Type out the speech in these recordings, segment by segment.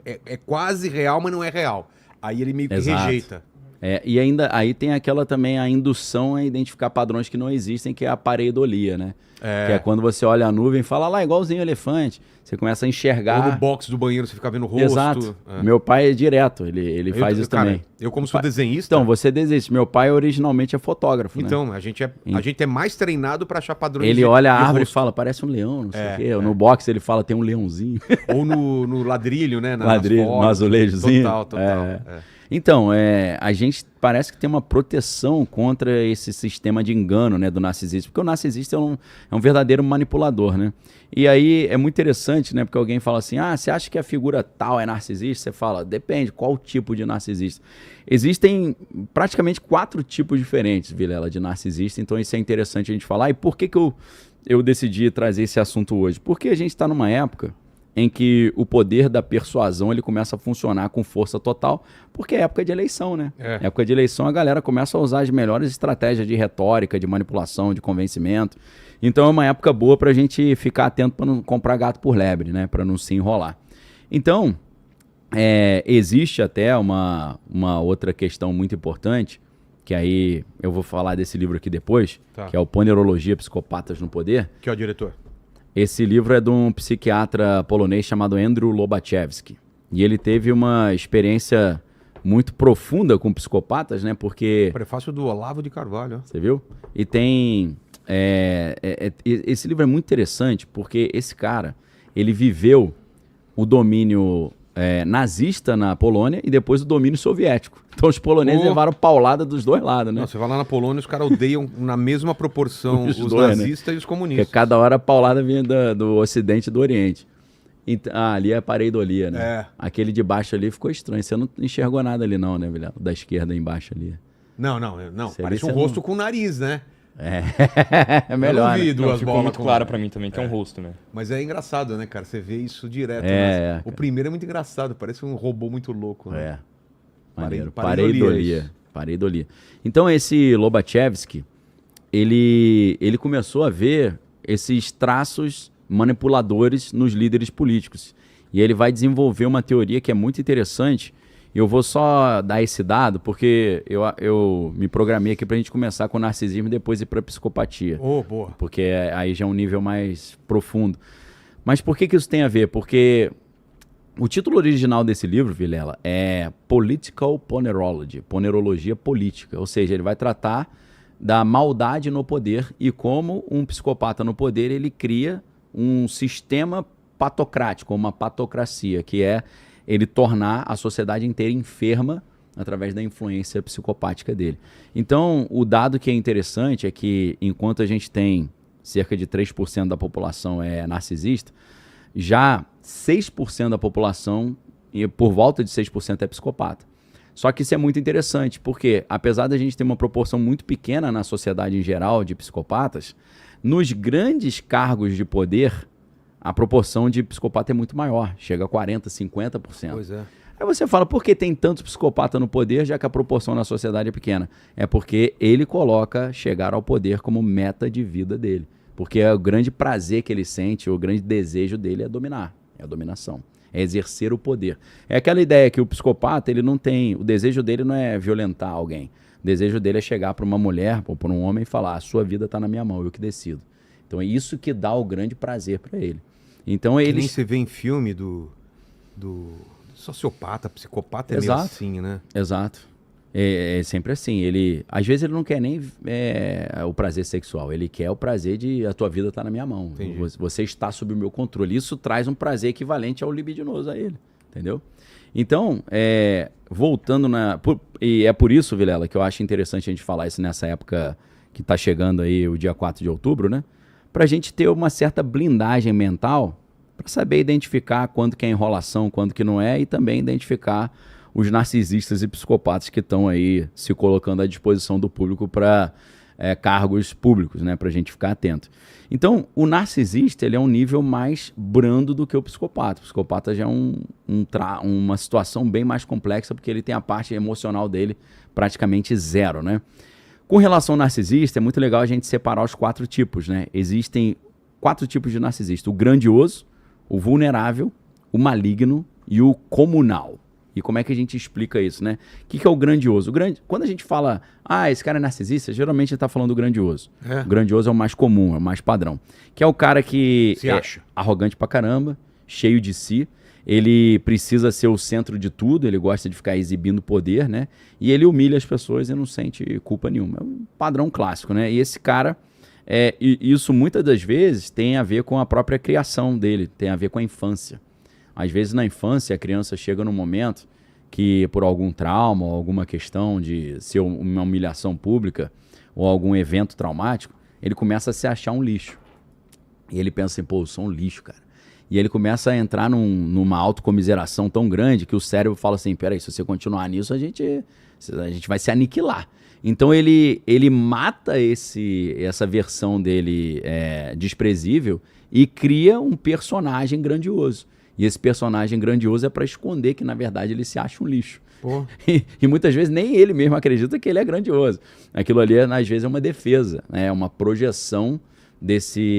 é quase real, mas não é real. Aí ele meio que rejeita. E ainda aí tem aquela também a indução a identificar padrões que não existem, que é a pareidolia, né? Que é quando você olha a nuvem e fala lá, igualzinho elefante. Você começa a enxergar... Ou no box do banheiro você fica vendo o rosto. Exato. Meu pai é direto, ele faz isso também. Eu como sou desenhista... Então, você desiste. Meu pai originalmente é fotógrafo, então, né? a gente é mais treinado para achar padrões Ele olha a árvore e rosto. fala, parece um leão, não sei o quê. No box ele fala, tem um leãozinho. Ou no ladrilho, né? Ladrilho, no azulejozinho. Total. Então, a gente parece que tem uma proteção contra esse sistema de engano, né, do narcisista, porque o narcisista é um verdadeiro manipulador, né? E aí é muito interessante, né, porque alguém fala assim, você acha que a figura tal é narcisista? Você fala, depende, qual tipo de narcisista? Existem praticamente 4 tipos diferentes, Vilela, de narcisista, então isso é interessante a gente falar. E por que eu decidi trazer esse assunto hoje? Porque a gente está numa época em que o poder da persuasão ele começa a funcionar com força total, porque é época de eleição, né? Época de eleição a galera começa a usar as melhores estratégias de retórica, de manipulação, de convencimento. Então é uma época boa para a gente ficar atento para não comprar gato por lebre, né? Para não se enrolar. Então, existe até uma outra questão muito importante, que aí eu vou falar desse livro aqui depois, que é o Ponerologia, Psicopatas no Poder. Que é o diretor? Esse livro é de um psiquiatra polonês chamado Andrew Lobachevsky. E ele teve uma experiência muito profunda com psicopatas, né? Porque... Prefácio do Olavo de Carvalho. Você viu? E tem... esse livro é muito interessante porque esse cara, ele viveu o domínio nazista na Polônia e depois o domínio soviético. Então os poloneses levaram paulada dos dois lados, né? Não, você vai lá na Polônia, os caras odeiam na mesma proporção os nazistas, né? E os comunistas. Porque cada hora a paulada vinha do Ocidente e do Oriente. Então, ali é a pareidolia, né? Aquele de baixo ali ficou estranho. Você não enxergou nada ali não, né, Vilela? Da esquerda embaixo ali. Não. Parece um rosto com nariz, né? É melhor. Eu não vi duas ficou bolas muito claro pra mim também, que é um rosto, né? Mas é engraçado, né, cara? Você vê isso direto. Né? O primeiro é muito engraçado, parece um robô muito louco, né? Maneiro. Pareidolia. Então esse Lobachevsky, ele começou a ver esses traços manipuladores nos líderes políticos. E ele vai desenvolver uma teoria que é muito interessante. Eu vou só dar esse dado, porque eu me programei aqui pra gente começar com o narcisismo e depois ir pra psicopatia. Boa. Porque aí já é um nível mais profundo. Mas por que isso tem a ver? Porque o título original desse livro, Vilela, é Political Ponerology, ponerologia política. Ou seja, ele vai tratar da maldade no poder e como um psicopata no poder, ele cria um sistema patocrático, uma patocracia, que é ele tornar a sociedade inteira enferma através da influência psicopática dele. Então, o dado que é interessante é que, enquanto a gente tem cerca de 3% da população narcisista, já 6% da população, e por volta de 6% é psicopata. Só que isso é muito interessante, porque apesar da gente ter uma proporção muito pequena na sociedade em geral de psicopatas, nos grandes cargos de poder, a proporção de psicopata é muito maior, chega a 40%, 50%. Pois é. Aí você fala, por que tem tanto psicopata no poder, já que a proporção na sociedade é pequena? É porque ele coloca chegar ao poder como meta de vida dele. Porque é o grande prazer que ele sente, o grande desejo dele é dominar, é a dominação, é exercer o poder. É aquela ideia que o psicopata, ele não tem, o desejo dele não é violentar alguém. O desejo dele é chegar para uma mulher ou para um homem e falar, a sua vida está na minha mão, eu que decido. Então é isso que dá o grande prazer para ele. Então que nem você vê em filme do sociopata, psicopata, meio assim, né? Exato. É sempre assim. Às vezes ele não quer nem o prazer sexual, ele quer o prazer de a tua vida tá na minha mão. Entendi. Você está sob o meu controle. Isso traz um prazer equivalente ao libidinoso a ele, entendeu? Então, voltando e é por isso, Vilela, que eu acho interessante a gente falar isso nessa época que está chegando aí, o dia 4 de outubro, né? Para a gente ter uma certa blindagem mental para saber identificar quando que é enrolação, quando que não é, e também identificar os narcisistas e psicopatas que estão aí se colocando à disposição do público para cargos públicos, né? Para a gente ficar atento. Então, o narcisista ele é um nível mais brando do que o psicopata. O psicopata já é uma situação bem mais complexa, porque ele tem a parte emocional dele praticamente zero, né? Com relação ao narcisista, é muito legal a gente separar os 4 tipos, né? Existem 4 tipos de narcisista. O grandioso, o vulnerável, o maligno, e o comunal. E como é que a gente explica isso, né? O que é o grandioso? Quando a gente fala, esse cara é narcisista, geralmente ele está falando do grandioso. O grandioso é o mais comum, é o mais padrão. Que é o cara que se acha arrogante pra caramba, cheio de si. Ele precisa ser o centro de tudo, ele gosta de ficar exibindo poder, né? E ele humilha as pessoas e não sente culpa nenhuma. É um padrão clássico, né? E esse cara, isso muitas das vezes tem a ver com a própria criação dele, tem a ver com a infância. Às vezes na infância a criança chega num momento que por algum trauma ou alguma questão de ser uma humilhação pública ou algum evento traumático, ele começa a se achar um lixo. E ele pensa assim, eu sou um lixo, cara. E ele começa a entrar numa autocomiseração tão grande que o cérebro fala assim, peraí, se você continuar nisso, a gente vai se aniquilar. Então ele mata essa versão dele desprezível e cria um personagem grandioso. E esse personagem grandioso é para esconder que, na verdade, ele se acha um lixo. E muitas vezes nem ele mesmo acredita que ele é grandioso. Aquilo ali, às vezes, é uma defesa, né? É uma projeção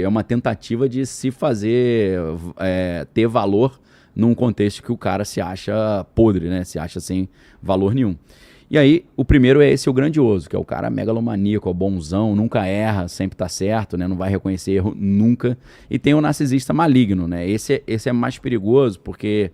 é uma tentativa de se fazer ter valor num contexto que o cara se acha podre, né? Se acha sem valor nenhum. E aí, o primeiro é o grandioso, que é o cara megalomaníaco, é o bonzão, nunca erra, sempre tá certo, né? Não vai reconhecer erro nunca. E tem o narcisista maligno, né? Esse é mais perigoso porque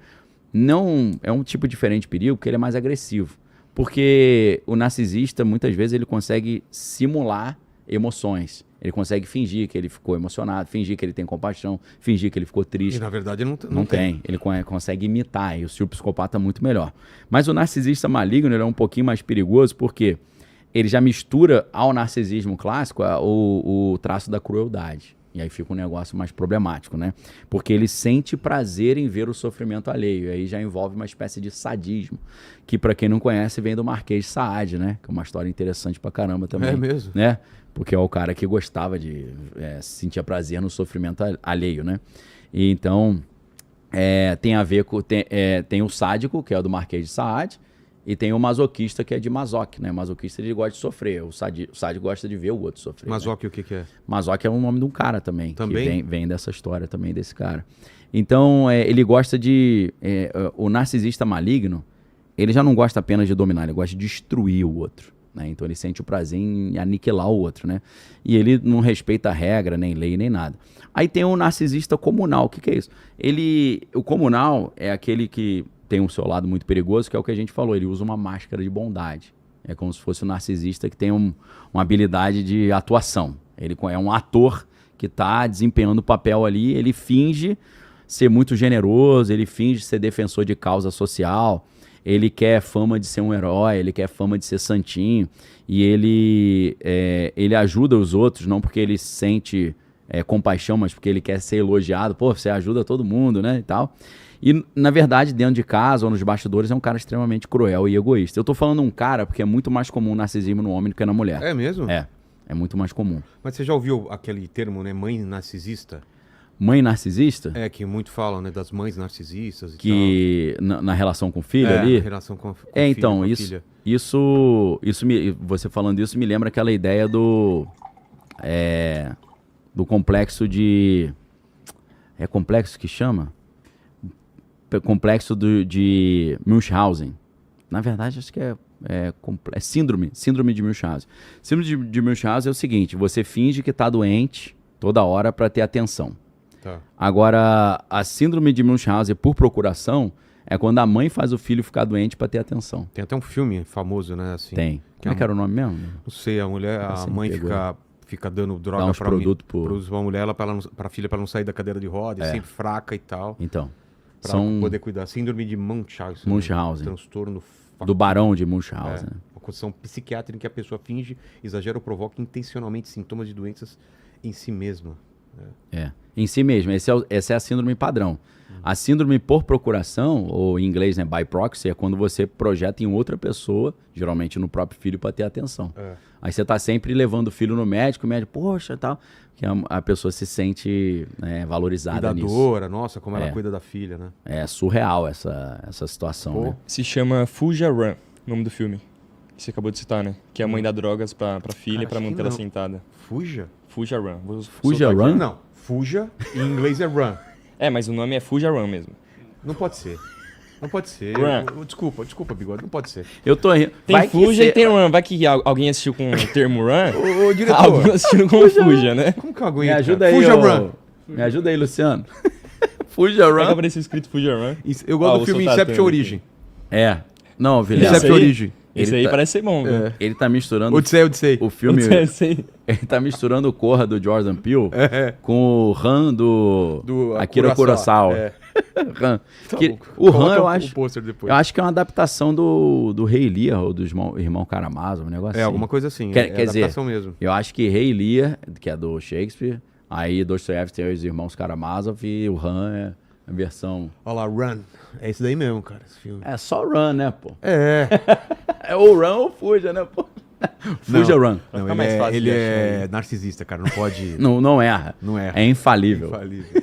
não é um tipo diferente de perigo, porque ele é mais agressivo. Porque o narcisista, muitas vezes, ele consegue simular emoções. Ele consegue fingir que ele ficou emocionado, fingir que ele tem compaixão, fingir que ele ficou triste. E na verdade não tem. Ele consegue imitar, e o psicopata é muito melhor. Mas o narcisista maligno ele é um pouquinho mais perigoso porque ele já mistura ao narcisismo clássico o traço da crueldade. E aí fica um negócio mais problemático, né? Porque ele sente prazer em ver o sofrimento alheio. E aí já envolve uma espécie de sadismo, que para quem não conhece vem do Marquês de Sade, né? Que é uma história interessante pra caramba também. É mesmo? Né? Porque é o cara que gostava de sentir prazer no sofrimento alheio, né? E então tem a ver com... Tem o sádico, que é o do Marquês de Sade, e tem o masoquista, que é de Masoch, né? O masoquista, ele gosta de sofrer. O sádico gosta de ver o outro sofrer. Masoch, né? O que é? Masoch é o nome de um cara também. Também? Que vem dessa história também, desse cara. Então, ele gosta de... o narcisista maligno, ele já não gosta apenas de dominar, ele gosta de destruir o outro. Né? Então, ele sente o prazer em aniquilar o outro, né? E ele não respeita a regra, nem lei, nem nada. Aí tem o narcisista comunal. O que é isso? O comunal é aquele que tem um seu lado muito perigoso, que é o que a gente falou, ele usa uma máscara de bondade. É como se fosse um narcisista que tem uma habilidade de atuação. Ele é um ator que está desempenhando o papel ali, ele finge ser muito generoso, ele finge ser defensor de causa social, ele quer fama de ser um herói, ele quer fama de ser santinho, e ele ajuda os outros, não porque ele sente compaixão, mas porque ele quer ser elogiado. Pô, você ajuda todo mundo, né, e tal. E, na verdade, dentro de casa ou nos bastidores, é um cara extremamente cruel e egoísta. Eu tô falando um cara porque é muito mais comum o narcisismo no homem do que na mulher. É mesmo? É muito mais comum. Mas você já ouviu aquele termo, né, mãe narcisista? Mãe narcisista? Que muito falam, né, das mães narcisistas e que tal. Na relação com o filho ali? Na relação com filho, então, com você falando isso me lembra aquela ideia do complexo de... É complexo que chama? Complexo de Munchausen. Na verdade, acho que é síndrome de Munchausen. Síndrome de Munchausen é o seguinte, você finge que está doente toda hora para ter atenção. Tá. Agora, a síndrome de Munchausen por procuração é quando a mãe faz o filho ficar doente para ter atenção. Tem até um filme famoso, né? Assim, tem. Como é que era o nome mesmo? Não sei, a mãe fica dando droga para uma mulher, para a filha, para não sair da cadeira de roda, sempre fraca e tal. Então. Pra poder cuidar. Síndrome de Munchausen. Munchausen. Transtorno... Do barão de Munchausen. Uma condição psiquiátrica em que a pessoa finge, exagera ou provoca intencionalmente sintomas de doenças em si mesma. Em si mesma. Essa é a síndrome padrão. A síndrome por procuração, ou em inglês, né, by proxy, é quando você projeta em outra pessoa, geralmente no próprio filho, para ter atenção. Aí você tá sempre levando o filho no médico, o médico, poxa, tal, que a pessoa se sente valorizada nisso. Cuidadora, nossa, como ela cuida da filha, né? É surreal essa situação, né? Se chama Fuja Run, o nome do filme, que você acabou de citar, né? Que a mãe dá drogas pra filha para manter ela sentada. Fuja? Fuja Run. Fuja Run? Não, Fuja, em inglês é Run. Mas o nome é Fuja Run mesmo. Não pode ser. Não pode ser. Run. Desculpa, Bigode, não pode ser. Eu tô rindo. Tem Fuja e tem Run. Vai que alguém assistiu com o termo Run? Ô, diretor. Alguns assistiram com Fuja, né? Como que eu aguento? Me ajuda cara? aí, Fuja Run. Me ajuda aí, Luciano. Fuja Como é que Run. apareceu escrito Fuja Run? Eu gosto do filme Inception Origem. É. Não, Vilela. Inception Origem. Esse aí parece ser bom, velho. Ele tá misturando Odyssey. o filme. Esse Ele tá misturando o Corra do Jordan Peele com o Han do Akira Kurosawa. É. Han. Tá Que- bom. o Han, Coloca eu o acho. pôster depois. Eu acho que é uma adaptação do Rei Lear, ou do irmão Karamazov, um negócio assim. alguma coisa assim. Quer dizer, adaptação mesmo. eu acho que Rei Lear, que é do Shakespeare, aí Dostoiévski tem os irmãos Karamazov e o Han é a versão... Olha lá, Run. É isso daí mesmo, cara, esse filme. É só Run, né, pô? É. É ou Run ou Fuja, né, pô? Fuja Run. Não, Fica ele mais fácil ele de é achar, narcisista, cara. Não pode... Não erra. Não erra. É infalível. Infalível.